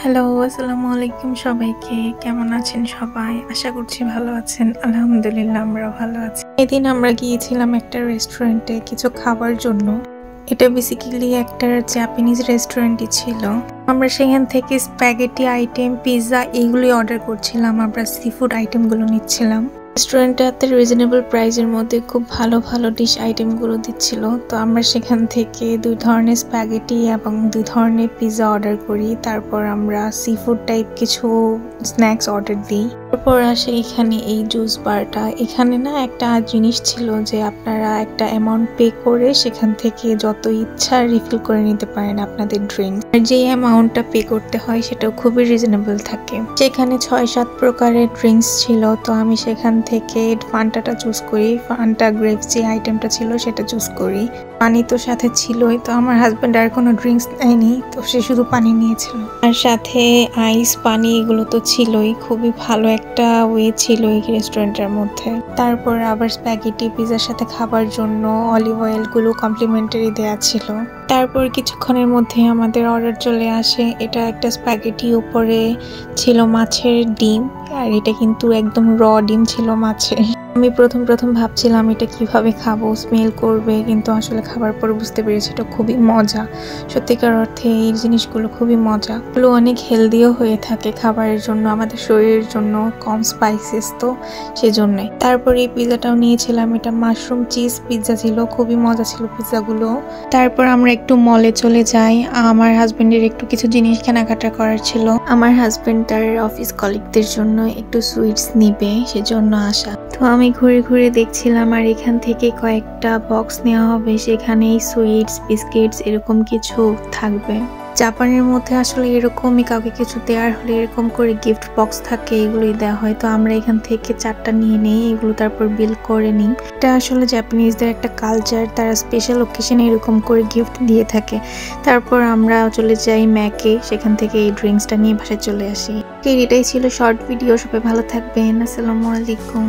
Hello, আসসালামু আলাইকুম সবাইকে। কেমন আছেন সবাই? আশা করছি ভালো আছেন। আলহামদুলিল্লাহ আমরাও ভালো আছি। এদিন আমরা গিয়েছিলাম একটা রেস্টুরেন্টে কিছু খাবার জন্য। এটা বেসিক্যালি একটা জাপানিজ রেস্টুরেন্টই ছিল। আমরা সেখান থেকে স্প্যাগেটি আইটেম, পিৎজা এইগুলি অর্ডার করছিলাম। আমরা সি ফুড আইটেমগুলো নিচ্ছিলাম। রেস্টুরেন্টটাতে রিজনেবল প্রাইসের মধ্যে খুব ভালো ভালো ডিশ আইটেমগুলো দিচ্ছিল। তো আমরা সেখান থেকে 2 ধরনের স্প্যাগেটি এবং 2 ধরনের পিৎজা অর্ডার করি। তারপর আমরা সি ফুড টাইপ কিছু স্ন্যাক্স অর্ডার দিই। তারপর আসে এখানে এই জুস বারটা। এখানে না একটা জিনিস ছিল যে আপনারা একটা অ্যামাউন্ট পে করে সেখান থেকে যত ইচ্ছা রিফিল করে নিতে পারেন আপনাদের ড্রিঙ্ক। আর যে অ্যামাউন্টটা পে করতে হয় সেটাও খুবই রিজনেবল থাকে। সেখানে 6-7 প্রকারের ড্রিঙ্কস ছিল। তো আমি সেখান থেকে ফান্টাটা চুজ করি। ফান্টা গ্রেপস যে আইটেমটা ছিল সেটা চুজ করি। পানি তো সাথে ছিলই। তো আমার হাজব্যান্ড আর কোনো ড্রিঙ্কস নেয়নি, তো সে শুধু পানি নিয়েছিল। আর সাথে আইস, পানি এগুলো তো ছিলই। খুবই ভালো একটা ওয়ে ছিল এই রেস্টুরেন্টের মধ্যে। তারপর আবার স্প্যাগেটি পিৎজার সাথে খাবার জন্য অলিভ অয়েলগুলো কমপ্লিমেন্টারি দেয়া ছিল। তারপর কিছুক্ষণের মধ্যে আমাদের অর্ডার চলে আসে। এটা একটা স্প্যাগেটি, উপরে ছিল মাছের ডিম। আর এটা কিন্তু একদম র ডিম ছিল মাছের। আমি প্রথম ভাবছিলাম এটা কিভাবে খাবো, স্মেল করবে, কিন্তু আসলে খাবার পর বুঝতে পেরেছি এটা খুবই মজা। সত্যিকার অর্থে এই জিনিসগুলো খুবই মজা। এগুলো অনেক হেলদিও হয়ে থাকে খাবারের জন্য, আমাদের শরীরের জন্য, কম স্পাইসেস তো সেজন্যই। তারপর এই পিৎজাটাও নিয়েছিলাম। এটা মাশরুম চিজ পিৎজা ছিল, খুবই মজা ছিল পিৎজাগুলো। তারপর আমরা একটু মলে চলে যাই। আমার হাজবেন্ডের একটু কিছু জিনিস কেনাকাটা করার ছিল। আমার হাজবেন্ড তার অফিস কলিগদের জন্য একটু সুইটস নিবে, সেজন্য আসা। তো আমি ঘুরে ঘুরে দেখছিলাম আর এখান থেকে কয়েকটা বক্স নেওয়া হবে। সেখানে সুইটস, বিস্কিটস এরকম কিছু থাকবে। জাপানের মধ্যে আসলে এরকমই কাউকে কিছু দেওয়ার হলে এরকম করে গিফট বক্স থাকে, এগুলোই দেওয়া হয়। তো আমরা এখান থেকে 4টা নিয়ে নেই, এগুলো তারপর বিল করে নিই। এটা আসলে জাপানিজদের একটা কালচার, তারা স্পেশাল ওকেশনে এরকম করে গিফট দিয়ে থাকে। তারপর আমরা চলে যাই ম্যাকে, সেখান থেকে এই ড্রিঙ্কসটা নিয়ে বাসায় চলে আসি। এটাই ছিল শর্ট ভিডিও। সবাই ভালো থাকবেন। আসসালামু আলাইকুম।